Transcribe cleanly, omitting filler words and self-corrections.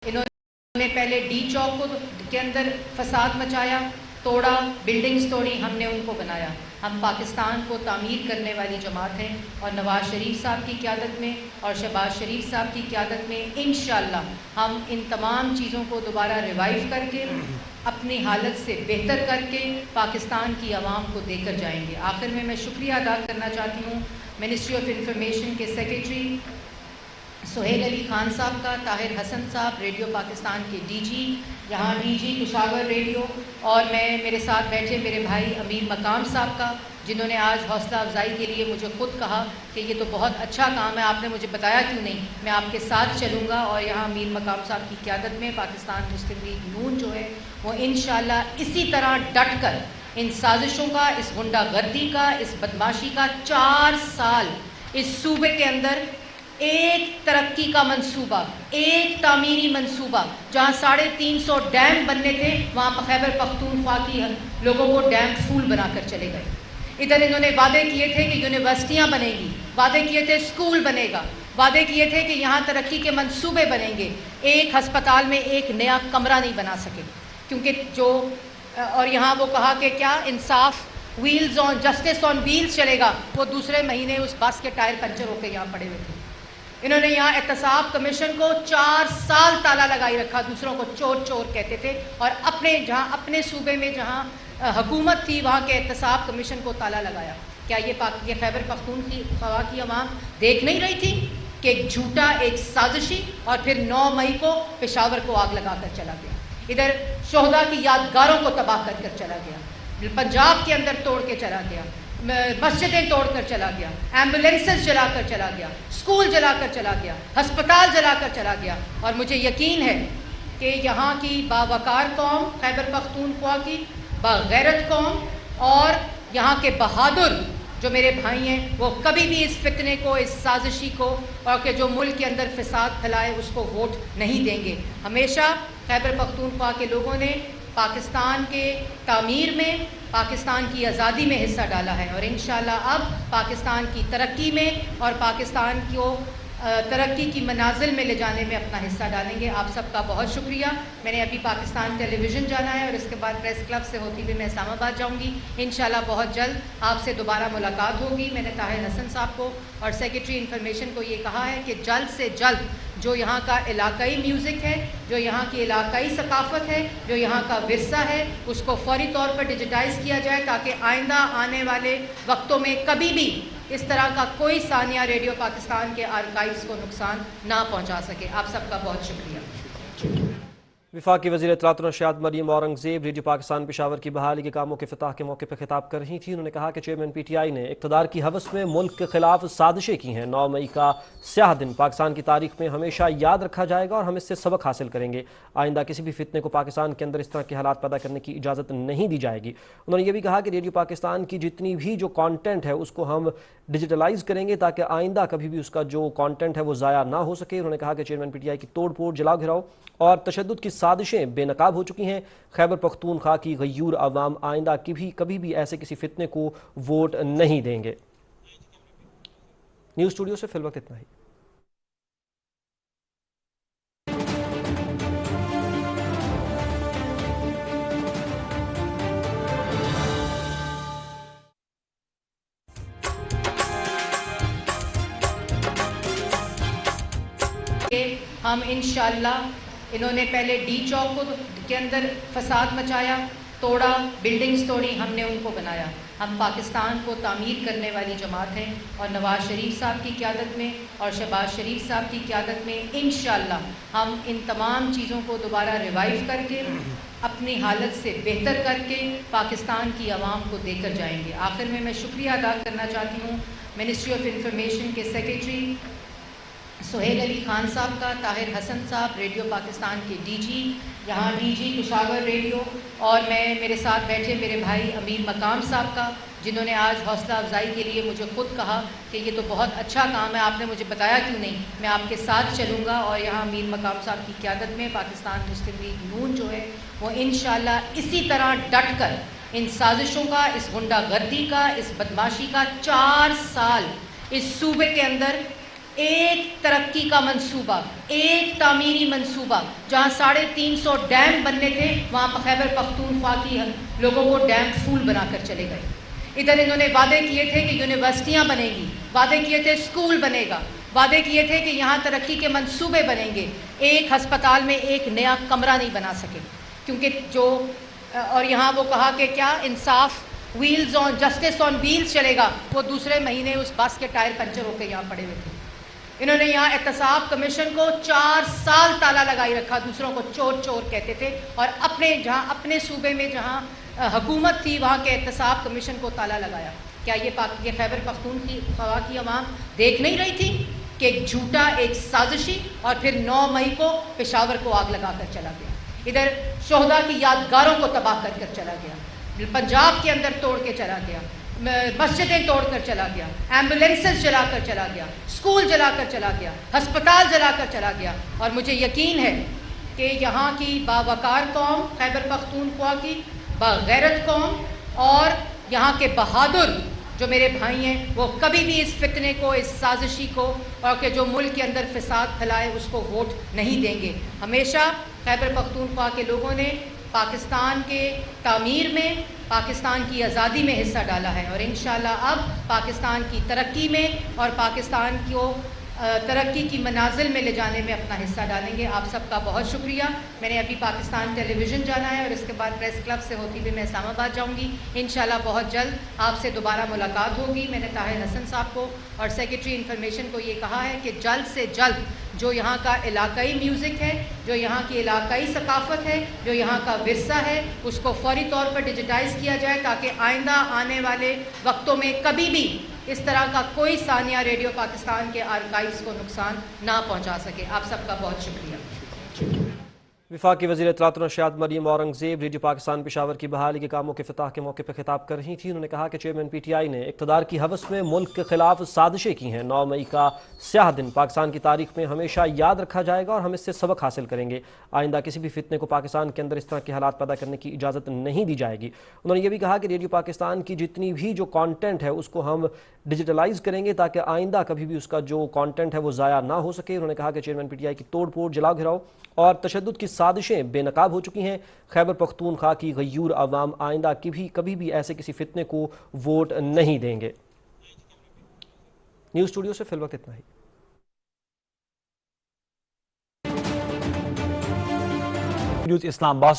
इन्होंने पहले डी चौक के अंदर फसाद मचाया, तोड़ा, बिल्डिंग्स तोड़ी, हमने उनको बनाया। हम पाकिस्तान को तामीर करने वाली जमात हैं और नवाज़ शरीफ साहब की क़यादत में और शहबाज शरीफ साहब की क़यादत में इंशाअल्लाह हम इन तमाम चीज़ों को दोबारा रिवाइव करके अपनी हालत से बेहतर करके पाकिस्तान की आवाम को देकर जाएंगे। आखिर में मैं शुक्रिया अदा करना चाहती हूँ मिनिस्ट्री ऑफ इंफॉर्मेशन के सेक्रेटरी सुहेल अली खान साहब का, ताहिर हसन साहब रेडियो पाकिस्तान के डीजी, यहाँ डीजी पेशावर रेडियो, और मैं मेरे साथ बैठे मेरे भाई अमीर मकाम साहब का, जिन्होंने आज हौसला अफजाई के लिए मुझे ख़ुद कहा कि ये तो बहुत अच्छा काम है, आपने मुझे बताया क्यों नहीं, मैं आपके साथ चलूँगा। और यहाँ अमीर मकाम साहब की क़यादत में पाकिस्तान मुस्लिम लीग नून जो है वो इंशाअल्लाह इसी तरह डट कर इन साजिशों का, इस गुंडागर्दी का, इस बदमाशी का 4 साल इस सूबे के अंदर एक तरक्की का मंसूबा, एक तामीरी मंसूबा, जहाँ 350 डैम बनने थे वहाँ पर खैबर पख्तूनख्वा की लोगों को डैम फूल बनाकर चले गए। इधर इन्होंने वादे किए थे कि यूनिवर्सिटियाँ बनेंगी, वादे किए थे स्कूल बनेगा, वादे किए थे कि यहाँ तरक्की के मंसूबे बनेंगे। एक हस्पताल में एक नया कमरा नहीं बना सके क्योंकि जो और यहाँ वो कहा कि क्या इंसाफ wheels on justice on wheels चलेगा, वो दूसरे महीने उस बस के टायर पंचर होकर यहाँ पड़े हुए थे। इन्होंने यहाँ एहतसाब कमीशन को 4 साल ताला लगाई रखा, दूसरों को चोर चोर कहते थे, और अपने सूबे में जहाँ हुकूमत थी वहाँ के एहतसाब कमीशन को ताला लगाया। क्या ये खैबर पख्तूनख्वा की आवाम देख नहीं रही थी कि एक झूठा, एक साजिशी, और फिर 9 मई को पेशावर को आग लगा कर चला गया, इधर शोहदा की यादगारों को तबाह कर कर चला गया, पंजाब के अंदर तोड़ के चला गया, मस्जिदें तोड़कर चला गया, एम्बुलेंसेस जलाकर चला गया, स्कूल जलाकर चला गया, अस्पताल जलाकर चला गया। और मुझे यकीन है कि यहाँ की बावकार कौम, खैबर पख्तूनख्वा की बागैरत कौम और यहाँ के बहादुर जो मेरे भाई हैं, वो कभी भी इस फितने को, इस साजिशी को, और कि जो मुल्क के अंदर फसाद फैलाए उसको वोट नहीं देंगे। हमेशा खैबर पख्तूनख्वा के लोगों ने पाकिस्तान के तामीर में, पाकिस्तान की आज़ादी में हिस्सा डाला है और इंशाअल्लाह अब पाकिस्तान की तरक्की में और पाकिस्तान को तरक्की की मनाजिल में ले जाने में अपना हिस्सा डालेंगे। आप सबका बहुत शुक्रिया। मैंने अभी पाकिस्तान टेलीविज़न जाना है और इसके बाद प्रेस क्लब से होती हुई मैं इस्लामाबाद जाऊंगी। इंशाल्लाह बहुत जल्द आपसे दोबारा मुलाकात होगी। मैंने ताहिर हसन साहब को और सेक्रेटरी इन्फॉर्मेशन को ये कहा है कि जल्द से जल्द जो यहाँ का इलाकाई म्यूज़िक है, जो यहाँ की इलाकाई सकाफ़त है, जो यहाँ का विरसा है, उसको फ़ौरी तौर पर डिजिटाइज़ किया जाए ताकि आइंदा आने वाले वक्तों में कभी भी इस तरह का कोई सानिया रेडियो पाकिस्तान के आर्काइव्स को नुकसान ना पहुँचा सके। आप सबका बहुत शुक्रिया। वफाकी वज़ीर इत्तलात और नशियात मरीम औरंगज़ेब रेडियो पाकिस्तान पेशावर की बहाली के कामों के इफ्तिताह के मौके पर खिताब कर रही थी। उन्होंने कहा कि चेयरमैन PTI ने इक़्तिदार की हवस में मुल्क के खिलाफ साजिशें की हैं। 9 मई का स्याह दिन पाकिस्तान की तारीख में हमेशा याद रखा जाएगा और हम इससे सबक हासिल करेंगे। आइंदा किसी भी फितने को पाकिस्तान के अंदर इस तरह के हालात पैदा करने की इजाज़त नहीं दी जाएगी। उन्होंने ये भी कहा कि रेडियो पाकिस्तान की जितनी भी जो कॉन्टेंट है उसको हम डिजिटलाइज करेंगे ताकि आइंदा कभी भी उसका जो कॉन्टेंट है वो ज़ाया ना हो सके। उन्होंने कहा कि चेयरमैन PTI की तोड़ फोड़, जलाओ घिराव और तशद्दुद की साजिशें बेनकाब हो चुकी हैं। खैबर पख्तूनख्वा की गयूर अवाम आइंदा कभी भी ऐसे किसी फितने को वोट नहीं देंगे। न्यूज़ स्टूडियो से फिल वक्त इतना ही। हम इंशाअल्लाह, इन्होंने पहले डी चौक के अंदर फसाद मचाया, तोड़ा, बिल्डिंग्स तोड़ी, हमने उनको बनाया। हम पाकिस्तान को तामीर करने वाली जमात हैं और नवाज़ शरीफ साहब की क़यादत में और शहबाज शरीफ साहब की क़यादत में इंशाअल्लाह हम इन तमाम चीज़ों को दोबारा रिवाइव करके अपनी हालत से बेहतर करके पाकिस्तान की आवाम को देकर जाएंगे। आखिर में मैं शुक्रिया अदा करना चाहती हूँ मिनिस्ट्री ऑफ इंफॉर्मेशन के सेक्रेटरी सुहेल अली खान साहब का, ताहिर हसन साहब रेडियो पाकिस्तान के डीजी, यहाँ डीजी पेशावर रेडियो, और मैं मेरे साथ बैठे मेरे भाई अमीर मकाम साहब का, जिन्होंने आज हौसला अफजाई के लिए मुझे ख़ुद कहा कि ये तो बहुत अच्छा काम है, आपने मुझे बताया क्यों नहीं, मैं आपके साथ चलूँगा। और यहाँ अमीर मकाम साहब की क़यादत में पाकिस्तान मुस्लिम लीग नून जो है वो इंशाअल्लाह इसी तरह डट कर इन साजिशों का, इस गुंडागर्दी का, इस बदमाशी का 4 साल इस सूबे के अंदर एक तरक्की का मंसूबा, एक तामीरी मंसूबा, जहाँ 350 डैम बनने थे वहाँ पर खैबर पख्तूनख्वा की लोगों को डैम फूल बनाकर चले गए। इधर इन्होंने वादे किए थे कि यूनिवर्सिटियाँ बनेंगी, वादे किए थे स्कूल बनेगा, वादे किए थे कि यहाँ तरक्की के मंसूबे बनेंगे। एक हस्पताल में एक नया कमरा नहीं बना सके क्योंकि और यहाँ वो कहा कि क्या इंसाफ wheels on, justice on wheels चलेगा, वो दूसरे महीने उस बस के टायर पंचर होकर यहाँ पड़े हुए थे। इन्होंने यहाँ एहतसाब कमीशन को 4 साल ताला लगाई रखा, दूसरों को चोर चोर कहते थे, और अपने सूबे में जहाँ हुकूमत थी वहाँ के एहतसाब कमीशन को ताला लगाया। क्या ये खैबर पख्तूनख्वा की अवाम देख नहीं रही थी कि एक झूठा, एक साजिशी, और फिर 9 मई को पेशावर को आग लगा कर चला गया, इधर शोहदा की यादगारों को तबाह कर कर चला गया, पंजाब के अंदर तोड़ के चला गया, मस्जिदें तोड़कर चला गया, एम्बुलेंसेस जलाकर चला गया, स्कूल जलाकर चला गया, अस्पताल जलाकर चला गया। और मुझे यकीन है कि यहाँ की बावकार कौम, खैबर पख्तूनख्वा की बागैरत कौम, और यहाँ के बहादुर जो मेरे भाई हैं, वो कभी भी इस फितने को, इस साजिशी को, और कि जो मुल्क के अंदर फसाद फैलाए उसको वोट नहीं देंगे। हमेशा खैबर पख्तूनख्वा के लोगों ने पाकिस्तान के तामीर में, पाकिस्तान की आज़ादी में हिस्सा डाला है, और इंशाअल्लाह अब पाकिस्तान की तरक्की में और पाकिस्तान को तरक्की की मनाजिल में ले जाने में अपना हिस्सा डालेंगे। आप सबका बहुत शुक्रिया। मैंने अभी पाकिस्तान टेलीविज़न जाना है और इसके बाद प्रेस क्लब से होती हुई मैं इस्लामाबाद जाऊंगी। इंशाल्लाह बहुत जल्द आपसे दोबारा मुलाकात होगी। मैंने ताहिर हसन साहब को और सेक्रेटरी इंफॉर्मेशन को ये कहा है कि जल्द से जल्द जो यहाँ का इलाकाई म्यूज़िक है, जो यहाँ की इलाकाई सकाफ़त है, जो यहाँ का विरसा है, उसको फ़ौरी तौर पर डिजिटाइज़ किया जाए ताकि आइंदा आने वाले वक्तों में कभी भी इस तरह का कोई सानिया रेडियो पाकिस्तान के आर्काइव्स को नुकसान ना पहुँचा सके। आप सबका बहुत शुक्रिया। वफाकी वज़ीर इत्तलात और नशियात मरीम औरंगज़ेब रेडियो पाकिस्तान पेशावर की बहाली के कामों के इफ्तिताह के मौके पर खिताब कर रही थी। उन्होंने कहा कि चेयरमैन PTI ने इक़्तिदार की हवस में मुल्क के खिलाफ साजिशें की हैं। 9 मई का स्याह दिन पाकिस्तान की तारीख में हमेशा याद रखा जाएगा और हम इससे सबक हासिल करेंगे। आइंदा किसी भी फितने को पाकिस्तान के अंदर इस तरह के हालात पैदा करने की इजाज़त नहीं दी जाएगी। उन्होंने ये भी कहा कि रेडियो पाकिस्तान की जितनी भी जो कॉन्टेंट है उसको हम डिजिटलाइज करेंगे ताकि आइंदा कभी भी उसका जो कॉन्टेंट है वो ज़ाया ना हो सके। उन्होंने कहा कि चेयरमैन PTI की तोड़ फोड़, जला घिराव और तशद्दुद की साजिशें बेनकाब हो चुकी हैं। खैबर पख्तूनख्वा की गयूर अवाम आइंदा कभी भी ऐसे किसी फितने को वोट नहीं देंगे। न्यूज़ स्टूडियो से फिल वक्त इतना ही। न्यूज़ इस्लामाबाद।